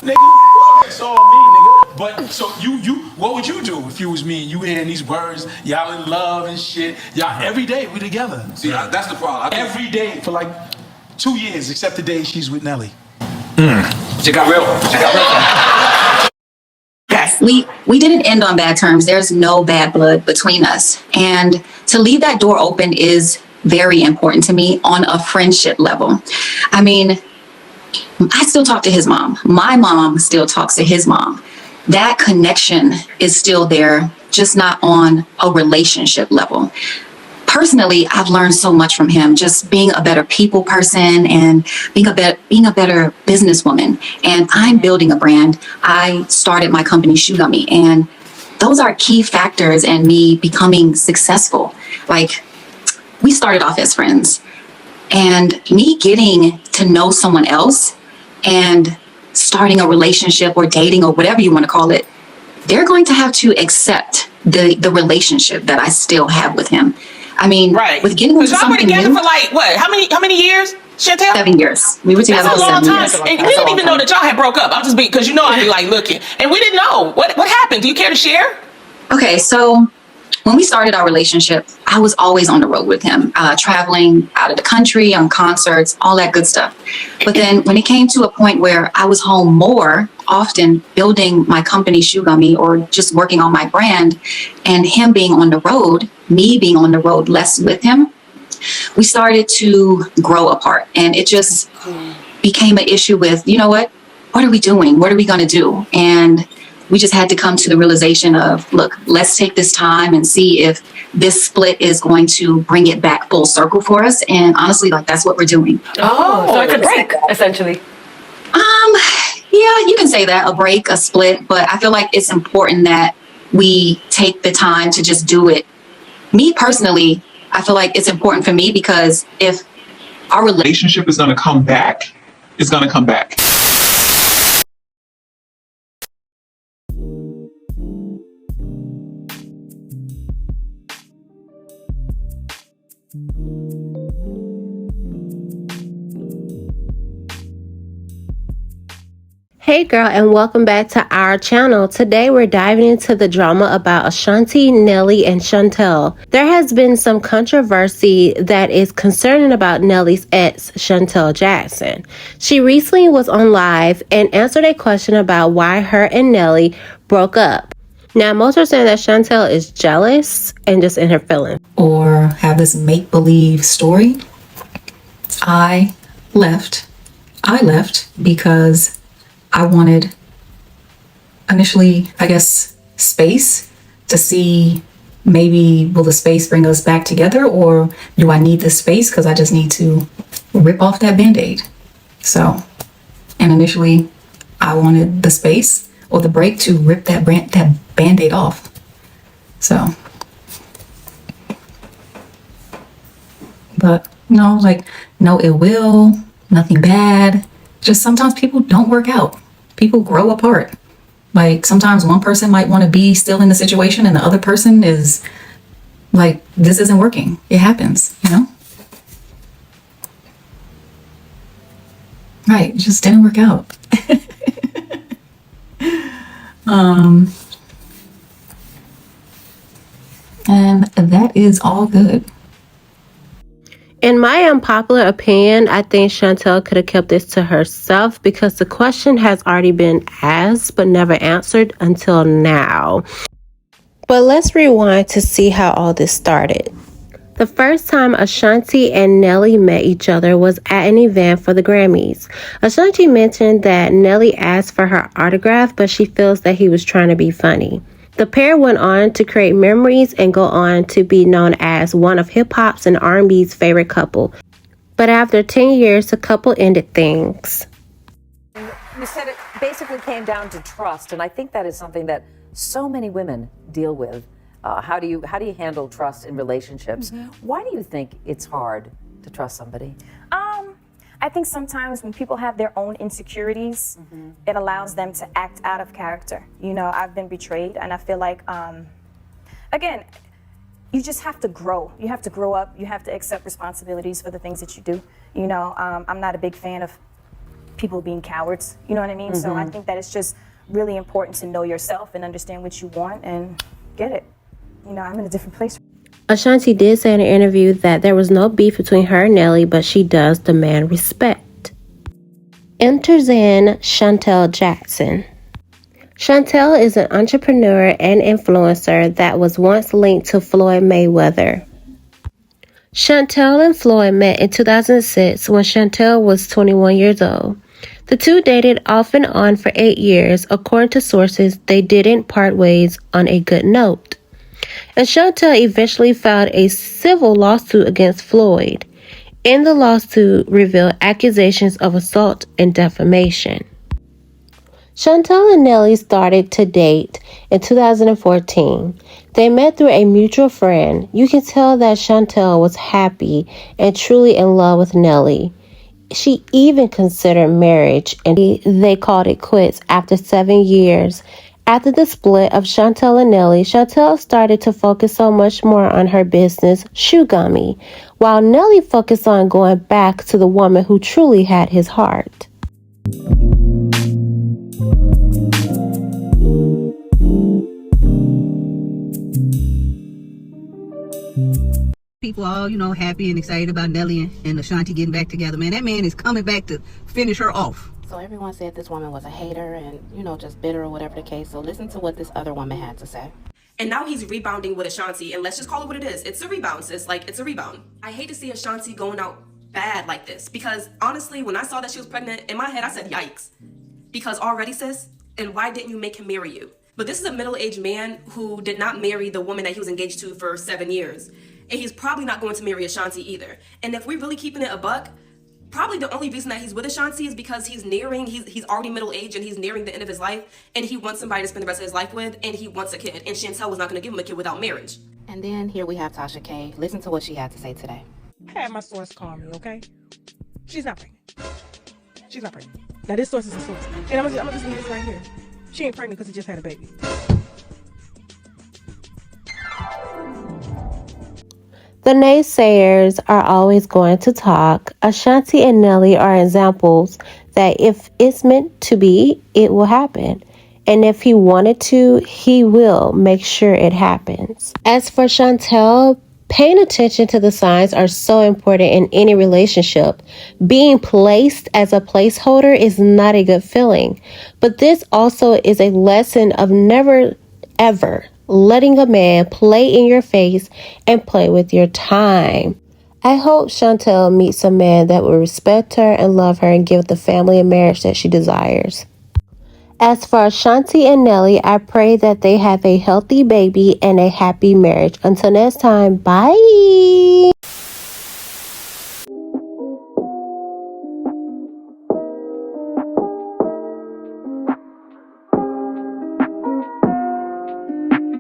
nigga. It's all me, nigga. But so what would you do if you was me and you hearing these words, y'all in love and shit, y'all every day we together. See, that's the problem. Every day for like 2 years, except the day she's with Nelly. She got real. Yes, we didn't end on bad terms. There's no bad blood between us. And to leave that door open is very important to me on a friendship level. I mean, I still talk to his mom. My mom still talks to his mom. That connection is still there, just not on a relationship level. Personally, I've learned so much from him, just being a better people person and being a better businesswoman. And I'm building a brand. I started my company Shoe Gummy, and those are key factors in me becoming successful. Like, we started off as friends, and me getting to know someone else and starting a relationship or dating or whatever you want to call it, they're going to have to accept the relationship that I still have with him. I mean, right. With getting into something new. Y'all were together for like, what, how many years, Shantel? 7 years. We were together for 7 years. And we didn't even know that y'all had broke up. I'm just because I'd be like looking. And we didn't know. What happened? Do you care to share? Okay, so when we started our relationship, I was always on the road with him, traveling out of the country, on concerts, all that good stuff. But then when it came to a point where I was home more often building my company Shoe Gummy or just working on my brand, and him being on the road, me being on the road less with him, we started to grow apart. And it just became an issue with, you know what are we doing? What are we going to do? And we just had to come to the realization of, look, let's take this time and see if this split is going to bring it back full circle for us. And honestly, like, that's what we're doing. Oh, so it's a break, essentially. Yeah, you can say that, a break, a split, but I feel like it's important that we take the time to just do it. Me personally, I feel like it's important for me because if our relationship is going to come back, it's going to come back. Hey girl, and welcome back to our channel. Today we're diving into the drama about Ashanti, Nelly, and Shantel. There has been some controversy that is concerning about Nelly's ex, Shantel Jackson. She recently was on live and answered a question about why her and Nelly broke up. Now, most are saying that Shantel is jealous and just in her feelings. Or have this make-believe story. I left because I wanted, initially, I guess, space to see maybe will the space bring us back together, or do I need this space because I just need to rip off that Band-Aid? So, and initially, I wanted the space or the break to rip that Band-Aid off. So, but like no ill will, nothing bad. Just sometimes people don't work out. People grow apart. Like sometimes one person might want to be still in the situation and the other person is like, this isn't working. It happens, Right, it just didn't work out. And that is all good. In my unpopular opinion, I think Shantel could have kept this to herself because the question has already been asked but never answered until now. But let's rewind to see how all this started. The first time Ashanti and Nelly met each other was at an event for the Grammys. Ashanti mentioned that Nelly asked for her autograph, but she feels that he was trying to be funny. The pair went on to create memories and go on to be known as one of hip-hop's and R&B's favorite couple. But after 10 years, the couple ended things. You said it basically came down to trust, and I think that is something that so many women deal with. How do you handle trust in relationships? Why do you think it's hard to trust somebody? I think sometimes when people have their own insecurities, it allows them to act out of character. I've been betrayed, and I feel like, again, you just have to grow. You have to grow up. You have to accept responsibilities for the things that you do. I'm not a big fan of people being cowards. You know what I mean? So I think that it's just really important to know yourself and understand what you want and get it. You know, I'm in a different place. Ashanti did say in an interview that there was no beef between her and Nelly, but she does demand respect. Enters in Shantel Jackson. Shantel is an entrepreneur and influencer that was once linked to Floyd Mayweather. Shantel and Floyd met in 2006 when Shantel was 21 years old. The two dated off and on for 8 years. According to sources, they didn't part ways on a good note. And Shantel eventually filed a civil lawsuit against Floyd. In the lawsuit revealed accusations of assault and defamation. Shantel and Nelly started to date in 2014. They met through a mutual friend. You can tell that Shantel was happy and truly in love with Nelly. She even considered marriage, and they called it quits after 7 years. After the split of Shantel and Nelly, Shantel started to focus so much more on her business, Shoe Gummy, while Nelly focused on going back to the woman who truly had his heart. People all, happy and excited about Nelly and Ashanti getting back together. Man, that man is coming back to finish her off. So everyone said this woman was a hater and, just bitter or whatever the case. So listen to what this other woman had to say. And now he's rebounding with Ashanti, and let's just call it what it is. It's a rebound, sis. It's a rebound. I hate to see Ashanti going out bad like this, because honestly, when I saw that she was pregnant, in my head, I said, yikes. Because already, sis, and why didn't you make him marry you? But this is a middle-aged man who did not marry the woman that he was engaged to for 7 years. And he's probably not going to marry Ashanti either. And if we're really keeping it a buck, probably the only reason that he's with Ashanti is because he's already middle-aged and he's nearing the end of his life, and he wants somebody to spend the rest of his life with, and he wants a kid. And Shantel was not going to give him a kid without marriage. And then here we have Tasha K. Listen to what she had to say today. I had my source call me, okay? She's not pregnant. She's not pregnant. Now this source is a source. And I'm gonna just leave this right here. She ain't pregnant because he just had a baby. The naysayers are always going to talk. Ashanti and Nelly are examples that if it's meant to be, it will happen. And if he wanted to, he will make sure it happens. As for Shantel, paying attention to the signs are so important in any relationship. Being placed as a placeholder is not a good feeling. But this also is a lesson of never, ever letting a man play in your face and play with your time. I hope Shantel meets a man that will respect her and love her and give the family and marriage that she desires. As for Ashanti and Nelly, I pray that they have a healthy baby and a happy marriage. Until next time, bye!